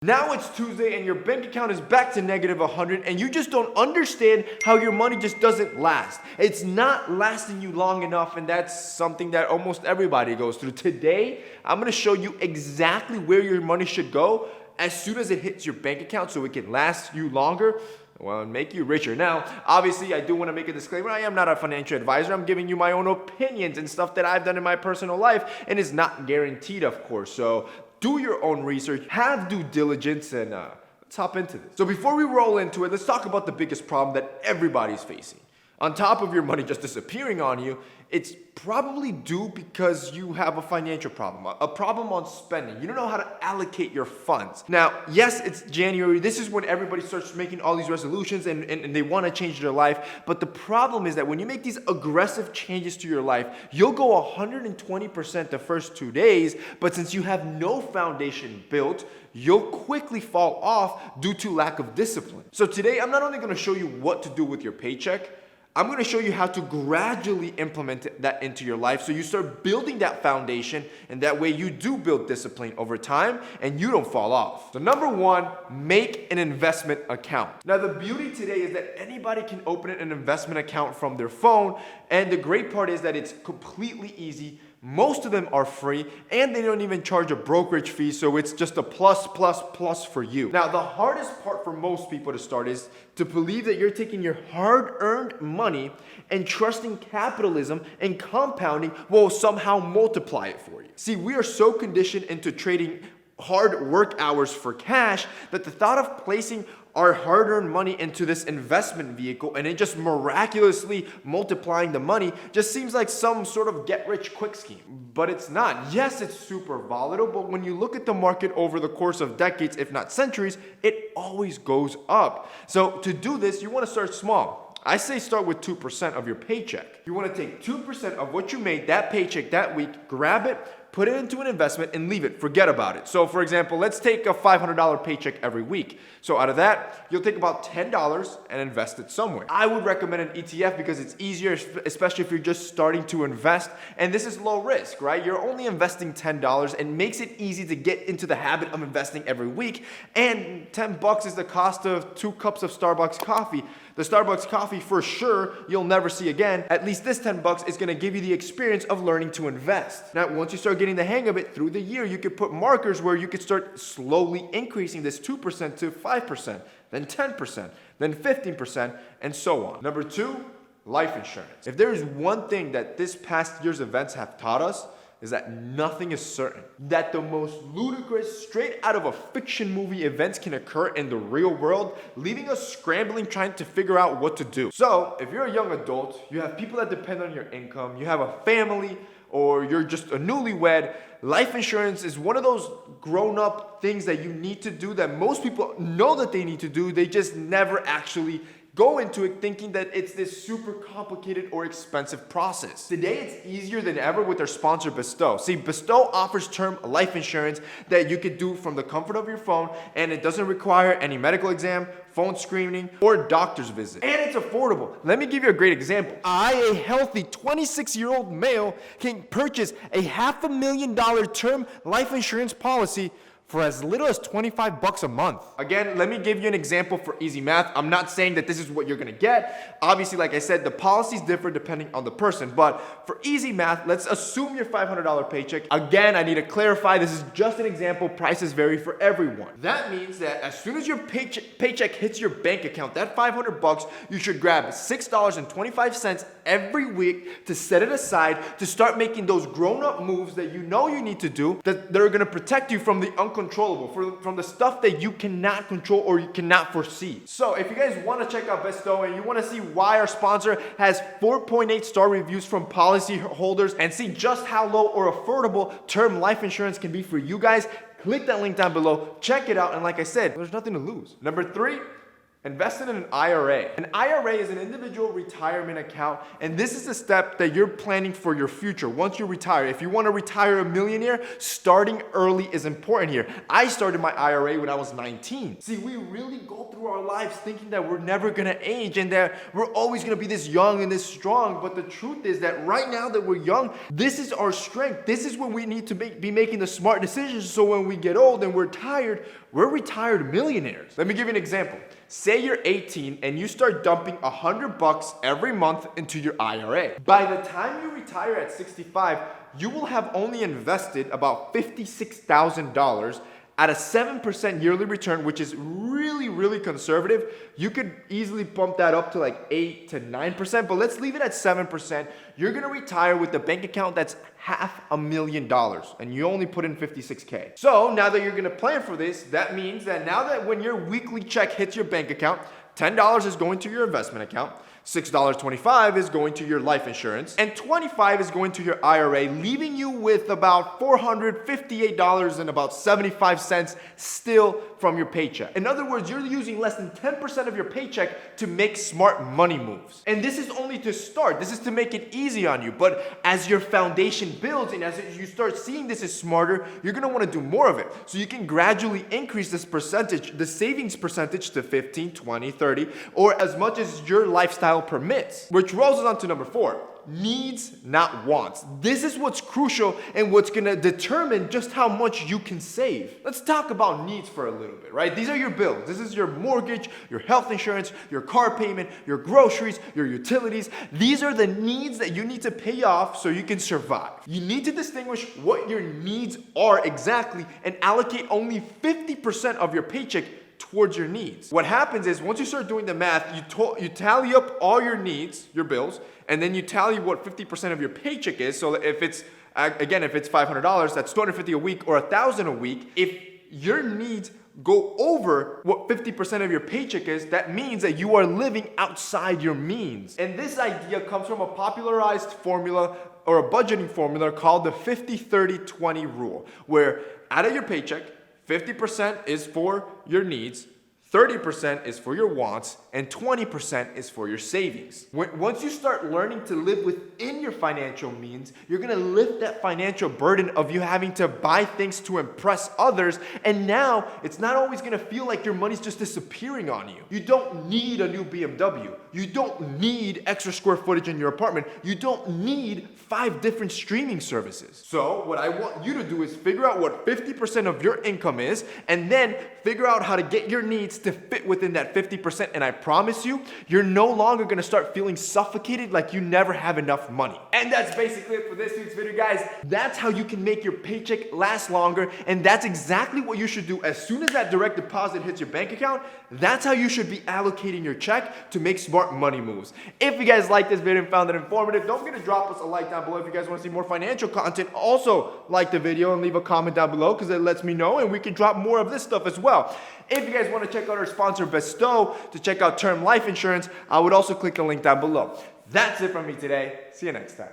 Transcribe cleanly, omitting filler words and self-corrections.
Now it's Tuesday and your bank account is back to negative 100 and you just don't understand how your money just doesn't last. It's not lasting you long enough, and that's something that almost everybody goes through. Today, I'm gonna show you exactly where your money should go as soon as it hits your bank account so it can last you longer. Well, and make you richer. Now, obviously, I do want to make a disclaimer. I am not a financial advisor. I'm giving you my own opinions and stuff that I've done in my personal life, and it's not guaranteed, of course. So do your own research, have due diligence, and let's hop into this. So before we roll into it, let's talk about the biggest problem that everybody's facing. On top of your money just disappearing on you, it's probably due because you have a financial problem, a problem on spending. You don't know how to allocate your funds. Now, yes, it's January. This is when everybody starts making all these resolutions and they want to change their life. But the problem is that when you make these aggressive changes to your life, you'll go 120% the first 2 days. But since you have no foundation built, you'll quickly fall off due to lack of discipline. So today, I'm not only going to show you what to do with your paycheck, I'm going to show you how to gradually implement that into your life so you start building that foundation, and that way you do build discipline over time and you don't fall off. So number one, make an investment account. Now the beauty today is that anybody can open an investment account from their phone, and the great part is that it's completely easy. Most of them are free and they don't even charge a brokerage fee, so it's just a plus for you. Now, the hardest part for most people to start is to believe that you're taking your hard-earned money and trusting capitalism and compounding will somehow multiply it for you. See, we are so conditioned into trading hard work hours for cash that the thought of placing our hard-earned money into this investment vehicle and it just miraculously multiplying the money just seems like some sort of get-rich-quick scheme. But it's not. Yes, it's super volatile, but when you look at the market over the course of decades, if not centuries, it always goes up. So to do this, you want to start small. I say start with 2% of your paycheck. You want to take 2% of what you made that paycheck that week, grab it, put it into an investment, and leave it. Forget about it. So for example, let's take a $500 paycheck every week. So out of that, you'll take about $10 and invest it somewhere. I would recommend an ETF because it's easier, especially if you're just starting to invest. And this is low risk, right? You're only investing $10 and makes it easy to get into the habit of investing every week. And $10 is the cost of 2 cups of Starbucks coffee. The Starbucks coffee for sure you'll never see again. At least this $10 is gonna give you the experience of learning to invest. Now, once you start getting the hang of it through the year, you could put markers where you could start slowly increasing this 2% to 5%, then 10%, then 15%, and so on. Number two, life insurance. If there is one thing that this past year's events have taught us, is that nothing is certain. That the most ludicrous, straight out of a fiction movie events can occur in the real world, leaving us scrambling trying to figure out what to do. So, if you're a young adult, you have people that depend on your income, you have a family, or you're just a newlywed, life insurance is one of those grown-up things that you need to do that most people know that they need to do, they just never actually go into it thinking that it's this super complicated or expensive process. Today, it's easier than ever with their sponsor, Bestow. See, Bestow offers term life insurance that you could do from the comfort of your phone, and it doesn't require any medical exam, phone screening, or doctor's visit. And it's affordable. Let me give you a great example. A healthy 26-year-old male, can purchase a $500,000 term life insurance policy for as little as $25 a month. Again, let me give you an example for easy math. I'm not saying that this is what you're gonna get. Obviously, like I said, the policies differ depending on the person. But for easy math, let's assume your $500 paycheck. Again, I need to clarify, this is just an example. Prices vary for everyone. That means that as soon as your paycheck hits your bank account, that $500, you should grab $6.25 every week to set it aside to start making those grown-up moves that you know you need to do that are gonna protect you from the uncontrollable, from the stuff that you cannot control or you cannot foresee. So if you guys want to check out Bestow and you want to see why our sponsor has 4.8 star reviews from policy holders and see just how low or affordable term life insurance can be for you guys, click that link down below, check it out, and like I said, there's nothing to lose. Number 3, invest in an IRA. An IRA is an individual retirement account, and this is a step that you're planning for your future once you retire. If you want to retire a millionaire, starting early is important here. I started my IRA when I was 19. See, we really go through our lives thinking that we're never gonna age and that we're always gonna be this young and this strong, but the truth is that right now that we're young, this is our strength. This is when we need to be making the smart decisions, so when we get old and we're tired, we're retired millionaires. Let me give you an example. Say you're 18 and you start dumping $100 every month into your IRA. By the time you retire at 65, you will have only invested about $56,000 at a 7% yearly return, which is really, really conservative. You could easily bump that up to like 8 to 9%, but let's leave it at 7%. You're gonna retire with a bank account that's $500,000 and you only put in 56K. So now that you're gonna plan for this, that means that now that when your weekly check hits your bank account, $10 is going to your investment account, $6.25 is going to your life insurance, and $25 is going to your IRA, leaving you with about $458.75 still from your paycheck. In other words, you're using less than 10% of your paycheck to make smart money moves. And this is only to start. This is to make it easy on you. But as your foundation builds and as you start seeing this is smarter, you're gonna wanna do more of it. So you can gradually increase this percentage, the savings percentage to 15, 20, 30, or as much as your lifestyle permits. Which rolls us on to number 4. Needs, not wants. This is what's crucial and what's gonna determine just how much you can save. Let's talk about needs for a little bit, right? These are your bills. This is your mortgage, your health insurance, your car payment, your groceries, your utilities. These are the needs that you need to pay off so you can survive. You need to distinguish what your needs are exactly and allocate only 50% of your paycheck towards your needs. What happens is once you start doing the math, you tally up all your needs, your bills, and then you tally what 50% of your paycheck is. So if it's, again, if it's $500, that's $250 a week or $1,000 a week. If your needs go over what 50% of your paycheck is, that means that you are living outside your means. And this idea comes from a popularized formula or a budgeting formula called the 50-30-20 rule, where out of your paycheck, 50% is for your needs, 30% is for your wants, and 20% is for your savings. Once you start learning to live within your financial means, you're gonna lift that financial burden of you having to buy things to impress others, and now it's not always gonna feel like your money's just disappearing on you. You don't need a new BMW. You don't need extra square footage in your apartment. You don't need 5 different streaming services. So what I want you to do is figure out what 50% of your income is, and then figure out how to get your needs to fit within that 50%, and I promise you, you're no longer gonna start feeling suffocated like you never have enough money. And that's basically it for this week's video, guys. That's how you can make your paycheck last longer, and that's exactly what you should do as soon as that direct deposit hits your bank account. That's how you should be allocating your check to make smart money moves. If you guys liked this video and found it informative, don't forget to drop us a like down below. If you guys want to see more financial content, also like the video and leave a comment down below because it lets me know and we can drop more of this stuff as well. If you guys want to check out our sponsor Bestow to check out term life insurance, I would also click the link down below. That's it from me today. See you next time.